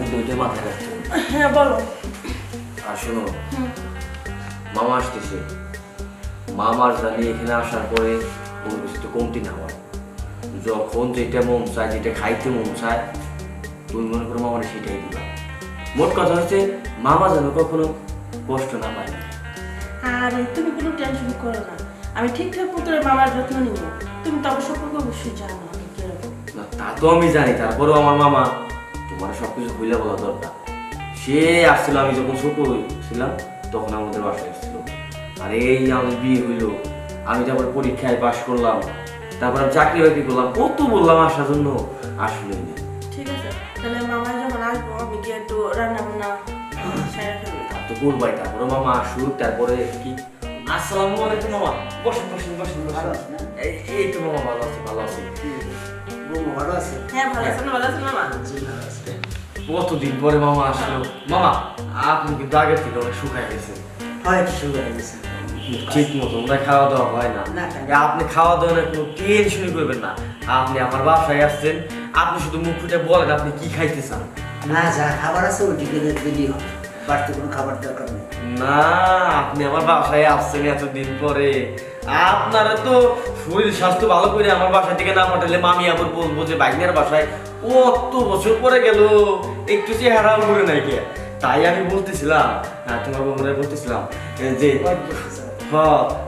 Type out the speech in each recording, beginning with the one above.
কিন্তু ওইটাই মাথায় রাখতে হবে। হ্যাঁ বলো। আর শোনো, মামা আসতেছে, মামার জানি এখানে আসার পরে কোনো কিছু তো কমতি না হয়। যখন যেটা মন চায়, যেটা খাইতে মন চায়, তুমি মনে করো মামার সেটাই দিবা। মোট কথা হচ্ছে মামা যেন কখনো কষ্ট না পায়। আর তুমি কোনো টেনশন করো না, আমি ঠিকঠাক মতো মামার যত্ন নিব। তুমি তো আমার সম্পর্কে অবশ্যই জানো আমি কিরকম। না তা তো আমি জানি, তারপরেও আমার মামা তোমার সবকিছু খুলে বলা দরকার। সে আসছিল আমি যখন ছোট ছিলাম তখন আমাদের বাসায় এসেছিল। আর এই আমাদের বিয়ে হইলো, আমি তারপর পরীক্ষায় পাশ করলাম, তারপর আমি চাকরি বাকরি করলাম, কত বললাম আসার জন্য, আসলেই না। ঠিক আছে, তাহলে মামা যখন আসবো আমি গিয়ে একটু রান্না বান্না সেরে ফেলবো। তো করবাই, তারপরে মামা আসুক, তারপরে কি। আসসালামু আলাইকুম মামা, বসেন বসেন বসেন ভালো বসেন। আছেন না? এই তো মামা ভালো আছে, ভালো আছে। বৌমা ভালো আছে? হ্যাঁ ভালো আছেন, ভালো আছেন মামা? জি, ভালো আছে। কতদিন পরে মামা আসলো। মামা আপনি কিন্তু আগের থেকে অনেক শুকায় গেছেন। হয় একটু সুগার গেছে। ঠিক মতো ওনার খাওয়া দাওয়া হয় না। না, খাই না। আপনি খাওয়া দাওয়া নিয়ে কোনো টেনশনই করবেন না। আপনি আমার বাসায় আসছেন, আপনি শুধু মুখ ফুটে বলেন আপনি কি খাইতে চান। না, যা খাবার আছে ওইদিকে দিলেই হবে, বাড়তি কোনো খাবার দরকার নেই। না, আপনি আমার বাসায় আসছেন এতদিন পরে, আপনারা তো শরীর স্বাস্থ্য ভালো করে আমার বাসা থেকে না পাঠালে মামি আবার বলবো যে বাইকের বাসায় কত বছর পরে গেল, একটু চেহারাও ঘুরে নাই কে। তাই আমি বলতেছিলাম, তোমার বন্ধুরা বলতেছিলাম যে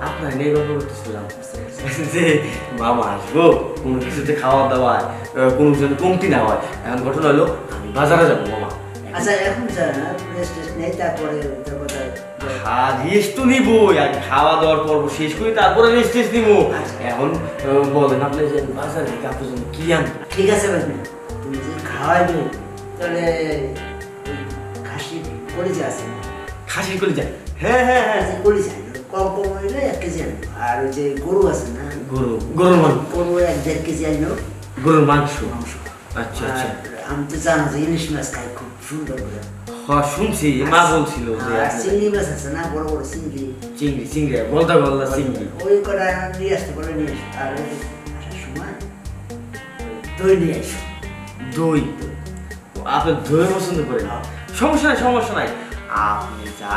আপনার নিয়ে গল্প করতেছিলাম যে মামা আসবো, কোনো কিছুতে খাওয়া দাওয়ায় কোনো কিছু কমতি না হয়। এখন ঘটনা হলো আমি বাজারে যাবো মামা। আচ্ছা এখন যা না, রেস্ট টেস্ট নেই, তারপরে তোর কথা আর রেস্ট তো নিবই, আর খাওয়া দাওয়ার পর্ব শেষ করি তারপরে রেস্ট টেস্ট নিবো। এখন বলেন আপনি যে বাজারে থেকে আপনার জন্য কি আনবেন? ঠিক আছে ভাই, তুমি যদি খাওয়াইবে তাহলে ওই খাসি কলিজা আছে না? খাসির করে যায়। হ্যাঁ হ্যাঁ হ্যাঁ, খাসি কলিজা কম কম হইলে 1 কেজি আনবো। আর ওই যে গরু আছে না, গরুর মাংস। গরু 1-1.5 কেজি আনবো গরুর মাংস। মাংস। আচ্ছা আর আচ্ছা, আমি তো জানো যে ইলিশ মাছ খাই খুব সুন্দর করে। হ্যাঁ শুনছি, মা বলছিল যে আর আপনাদের চিংড়ি মাছ আছে না, বড় বড় চিংড়ি, চিংড়ি চিংড়ি গলদা গলদা চিংড়ি। ওই কটা নিয়ে আসতে পারে, নিয়ে আসতে। আর ওই আসার সময় দই নিয়ে আসো। দই, আপনি দই পছন্দ করেন? সমস্যা নাই সমস্যা নাই, আপনি যা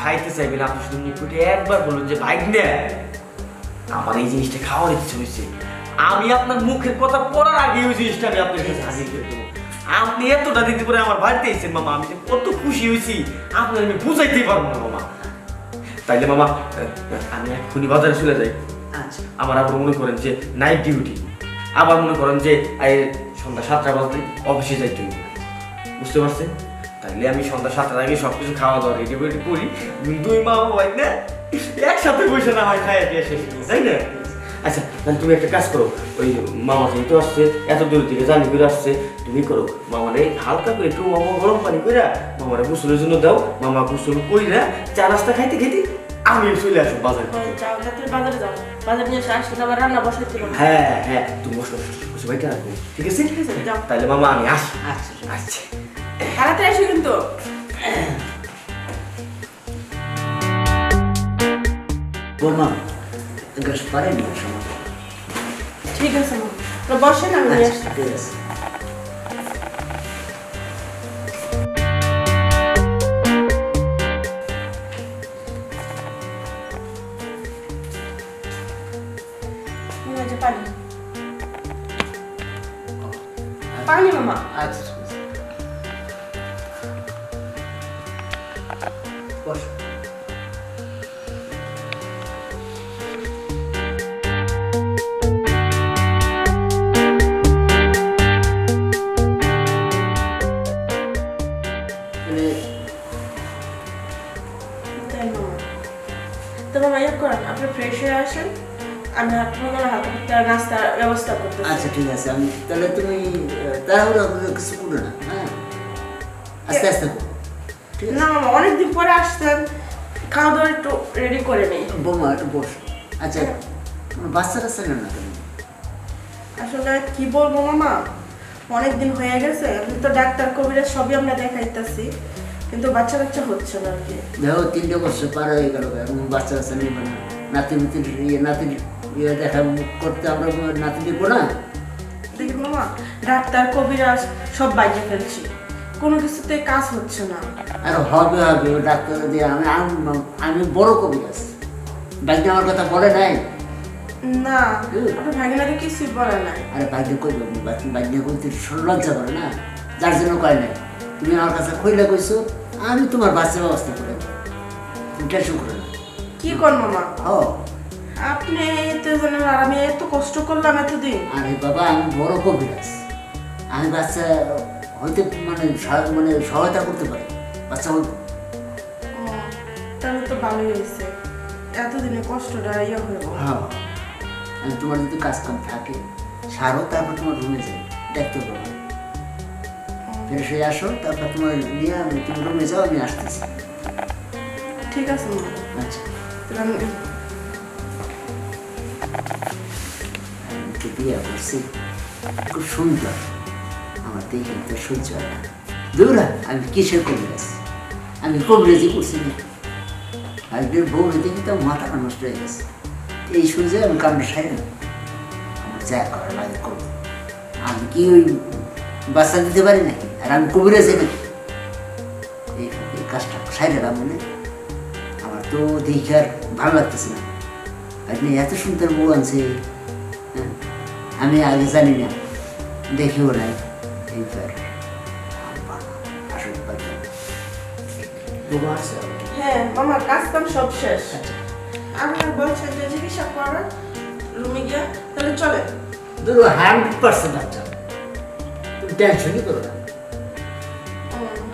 খাইতে চাইবেন আপনি শুধু মুখ ফুটে একবার বলুন যে ভাই নে, আমার এই জিনিসটা খাওয়ার ইচ্ছে হয়েছে। আমি আপনার মুখের কথা পড়ার আগে ওই জিনিসটা আমি আপনার কাছে হাজির করে দেবো। আপনি এতটা দিতে পরে আমার বাড়িতে এসেছেন মামা, আমি যে কত খুশি হয়েছি আপনার আমি বুঝাইতেই পারবো না মামা। তাইলে মামা আমি এক্ষুনি বাজারে চলে যাই। আচ্ছা আমার আবার মনে করেন যে নাইট ডিউটি, আবার মনে করেন যে সন্ধ্যা 7টা বাজতে অফিসে যাইতে হইবে, বুঝতে পারছেন? তাইলে আমি সন্ধ্যা 7টার আগে সব কিছু খাওয়া দাওয়া রেডি রেডি করি, দুই মা ভাই না একসাথে বসে না হয় খাই দিয়ে শেষ করি, তাই না? আচ্ছা তাহলে তুমি একটা কাজ করো, ওই মামা যেহেতু আসছে এত দূর থেকে জানি করে আসছে, তুমি করো মামারে হালকা করে একটু মামা গরম পানি করে মামারে গোসলের জন্য দাও, মামা গোসল করি না চা নাস্তা খাইতে খাইতে আমি চলে আসবো বাজারে। যাও রাত্রে বাজারে যাও, বাজারে নিয়ে এসে আসলে আবার রান্না বসাইতে হবে। হ্যাঁ হ্যাঁ, তুমি বসো বসে ভাইটা রাখবো, ঠিক আছে? ঠিক আছে, যাও। তাহলে মামা আমি আসি। আচ্ছা আচ্ছা তাড়াতাড়ি এসো কিন্তু। বৌমা গ্যাস পারেন না সময়। ঠিক আছে মামা, তো বসেন আমি নিয়ে আচ্ছা আসছি। ঠিক আছে। এই যে পানি, পানি মামা। আচ্ছা ঠিক আছে। বসো। মানে তাই মামা, তো মামা ইয়ে করেন, আপনি ফ্রেশ হয়ে আসেন, আমি আপনার হাতে নাস্তার ব্যবস্থা করতেছি। আচ্ছা ঠিক আছে, আমি তাহলে তুমি তাড়াহুড়া করে কিছু করো না, হ্যাঁ আস্তে আস্তে করো, ঠিক আছে? না মামা, অনেকদিন পরে আসতেন, খাওয়া দাওয়া একটু রেডি করে নেই। বৌমা একটু বসো। আচ্ছা কোনো বাচ্চা কাচ্চা নেন না কেন? আসলে কি বলবো মামা, অনেকদিন হয়ে গেছে, আমি তো ডাক্তার কবিরাজ সবই আমরা দেখাইতেছি, কিন্তু বাচ্চা কাচ্চা হচ্ছে না আর কি। দেখো 3 বছর পার হয়ে গেল, এখন বাচ্চা কাচ্চা নেই মানে নাতি নাতির নাতির দেখা করতে আমরা নাতি দেবো না? দেখি মামা, ডাক্তার কবিরাজ সব বাইরে ফেলছি, কোনো কিছুতে কাজ হচ্ছে না। আর হবে হবে ও ডাক্তার দিয়ে আমি বড় কবিরাজ। বাইকে আমার কথা বলে নাই। না আপনার ভাগিনারে কিছুই বলে নাই। আরে বাইকে কই বাইকে বলতে লজ্জা করে না, যার জন্য কয় নাই। তুমি আমার কাছে কইলে কইছো, আমি তোমার বাচ্চার ব্যবস্থা করে দেব। তুমি টেনশন করো না। কি কর মামা, ও আপনি এত জানেন আর আমি এত কষ্ট করলাম এতদিন। আরে বাবা, আমি বড় কবিরাজ। আমি বাচ্চা হইতে মানে মানে সহায়তা করতে পারি, বাচ্চা হইব। ও, তাহলে তো ভালোই হয়েছে, এতদিনে কষ্টটা ইয়ে হইব। হ্যাঁ, আমি তোমার যদি কাজ কাম থাকে সারো, তারপর তোমার রুমে যাই, দেখতে পাবো। ফেরে শুয়ে আসো, তারপর তোমার নিয়ে আমি তুমি রুমে যাও, আমি আসতেছি। ঠিক আছে মামা। আচ্ছা, তাহলে আমি আমি তো বিয়ে করছি, খুব সুন্দর। আমার দেখে তো সহ্য হয় না। দৌড়া, আমি কিসের কবিরাজ? আমি কবিরাজি করছি না। আজকের বউ দেখি তো মাথাটা নষ্ট হয়ে গেছে। এই সুযোগে আমি কামটা সারি না, আমার যা করার লাগে করবো। আমি কি ওই বাচ্চা দিতে পারি নাকি? আর আমি কবিরাজি নাকি? এই কাজটা সাইডে মনে আমার তো দেখে আর ভালো লাগতেছে না। আপনি এত সুন্দর বউ আনছে, হ্যাঁ, আমি আগে জানি না, দেখেও নাই। এইবার আসল আছে। হ্যাঁ মামা, কাজ কাম সব শেষ। আচ্ছা, আপনার বলছেন যে চিকিৎসা করার রুমে গিয়া, তাহলে চলে। ধরো 100% বাচ্চা, তুমি টেনশনই করো না।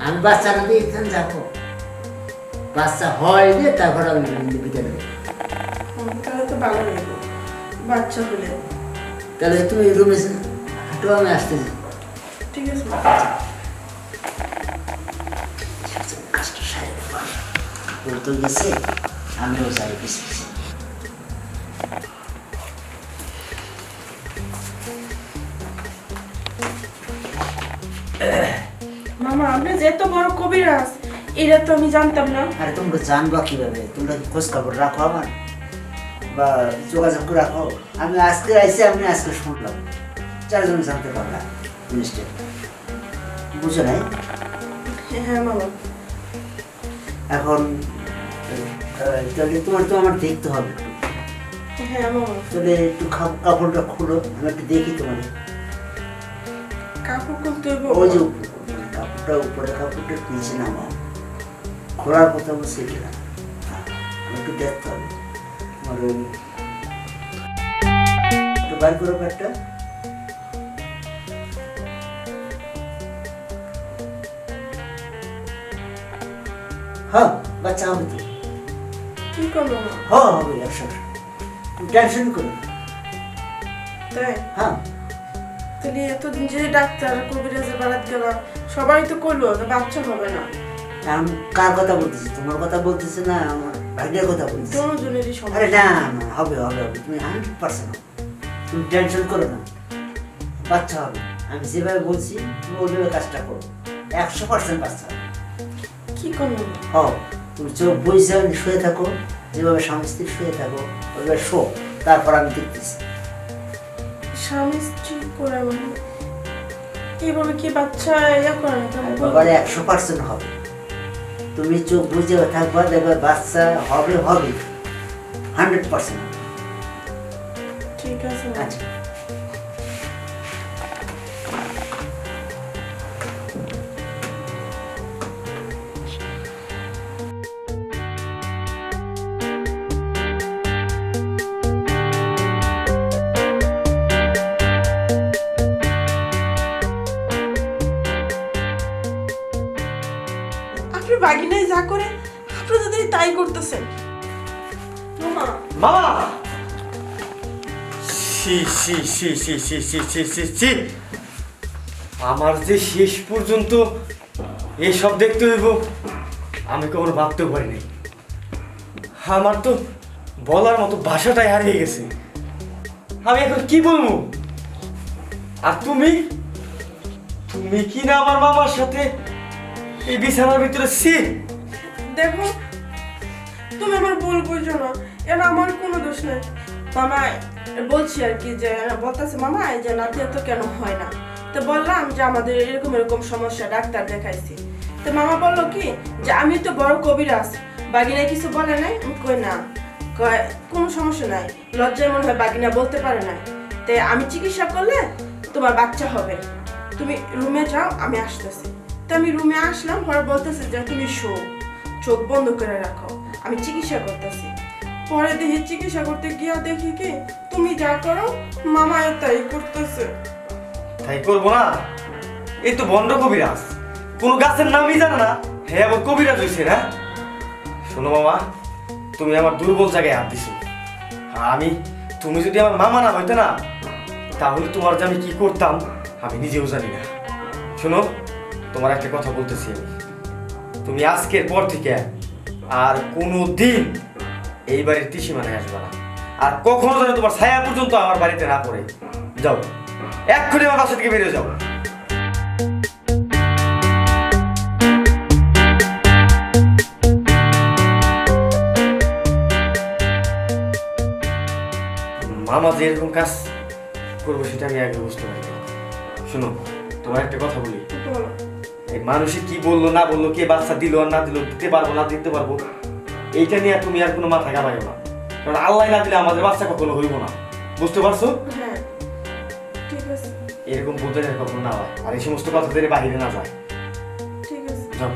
আমি বাচ্চাটা দিয়ে এখানে যাবো, বাচ্চা হয় যে তারপর আমি বিদায় নেবো। তাহলে তো ভালো লাগবে বাচ্চা হলে। তাহলে তুমি রুমে হাঁটো, আমি আসতেছি। ঠিক আছে মামা। কাজটা সারি ও তো গেছে, আমিও যাই পিছিয়ে পিছিয়ে। মামা, আপনি যে এত বড় কবিরাজ, এটা তো আমি জানতাম না। আরে তোমরা জানবা কিভাবে? তোমরা কি খোঁজ খবর রাখো আমার, বা যোগাযোগ করে রাখো? আমি আজকে আইসি, আমি আজকে শুনলাম, চারজন জানতে পারলাম জিনিসটা, বুঝো নাই? হ্যাঁ মামা। এখন তাহলে তোমার তো আমার দেখতে হবে একটু। হ্যাঁ মামা। তাহলে একটু কাপড়টা খুলো, আমি একটু দেখি তোমার। কাপড় খুলতে হইব? ওই যে কাপড়টা উপরে, কাপড়টা নিচে নামাও, খোলার কথা বলছি কিনা একটু দেখতে হবে। তোমার একটু বার করো একটা। হ্যাঁ, বাচ্চা হবে তো। কি করবো মামা? হ্যাঁ, হবে 100। তুমি টেনশন করো না। তাই? হ্যাঁ, তাহলে এতদিন যে ডাক্তার কবিরাজের বাড়াত গেলাম, সবাই তো করলো যে বাচ্চা হবে না। আমি কার কথা বলতেছি? তোমার কথা বলতেছি না, আমার ভাগ্যের কথা বলতেছি। দুজনেরই আরে সমস্যা। না না, হবে হবে হবে, তুমি 100%। তুমি টেনশন করো না, বাচ্চা হবে। আমি যেভাবে বলছি তুমি ওইভাবে কাজটা করো, 100% বাচ্চা হবে। কি করবো? হও, তুমি চোখ বইসে শুয়ে থাকো, যেভাবে স্বামী স্ত্রী শুয়ে থাকো ওইভাবে শো, তারপর আমি দেখতেছি। স্বামী স্ত্রী করে মানে এইভাবে কি বাচ্চা ইয়া করে না? কেন বলবো? বাবারে 100% হবে। তুমি চোখ বুঝে থাকবা, দেখবে বাচ্চা হবে হবে 100%। ঠিক আছে মামা। আচ্ছা, আপনি বাগিনায় যা করে আপনি যদি তাই করতেছেন। মামা, মা সি সি সি সি সি সি সি সি সি, আমার যে শেষ পর্যন্ত এসব দেখতে হইব আমি কখনো ভাবতেও পারিনি। আমার তো বলার মতো ভাষাটাই হারিয়ে গেছে। আমি এখন কি বলবো? আর তুমি তুমি কি না আমার মামার সাথে এই বিছানার ভিতরে সি? দেখো তুমি আমার ভুল বুঝো না, এটা আমার কোনো দোষ নেই। মামা বলছি আর কি, যে বলতেছে মামা এই যে নাতিয়া তো কেন হয় না, তো বললাম যে আমাদের এরকম এরকম সমস্যা, ডাক্তার দেখাইছি। তো মামা বললো কি যে আমি তো বড় কবিরাজ, বাগিনা কিছু বলে নাই। আমি কই না, কয় কোনো সমস্যা নাই, লজ্জায় মনে হয় বাগিনা বলতে পারে না, তাই আমি চিকিৎসা করলে তোমার বাচ্চা হবে, তুমি রুমে যাও, আমি আসতেছি। তো আমি রুমে আসলাম, পরে বলতেছে যে তুমি শো, চোখ বন্ধ করে রাখো, আমি চিকিৎসা করতেছি। পরে দেখি চিকিৎসা করতে গিয়া দেখি কি তুমি যা করো মামাও তাই করতেছে। তাই করবো না? এই তো বন্ড কবিরাজ, কোন গাছের নামই জানে না, হ্যাঁ আবার কবিরাজ হয়েছে না। শোনো মামা, তুমি আমার দুর্বল জায়গায় হাত দিছো। তুমি যদি আমার মামা না হইতে না, তাহলে তোমার যে আমি কি করতাম আমি নিজেও জানি না। শোনো, তোমার একটা কথা বলতেছি আমি, তুমি আজকের পর থেকে আর কোনো দিন এই বাড়ির ত্রিসীমানায় আসবে না, আর কখনো যেন তোমার ছায়া পর্যন্ত আমার বাড়িতে না পড়ে। যাও, এক্ষুনি আমার বাসা থেকে বেরিয়ে যাও। মামা যে এরকম কাজ করবো সেটা আমি আগে বুঝতে পারি। শোনো, তোমার একটা কথা বলি, বলো। এই মানুষে কি বললো না বললো, কে বাচ্চা দিল আর না দিল, দিতে পারবো না দিতে পারবো, এইটা নিয়ে তুমি আর কোনো মাথা ঘামাইও না, কারণ আল্লাহ না দিলে আমাদের বাচ্চা কখনো হইব না। বুঝতে পারছো? হ্যাঁ ঠিক আছে, এরকম বলতে কখনো না হয়, আর এই সমস্ত কথা বাহিরে না যায়। ঠিক আছে। যাও।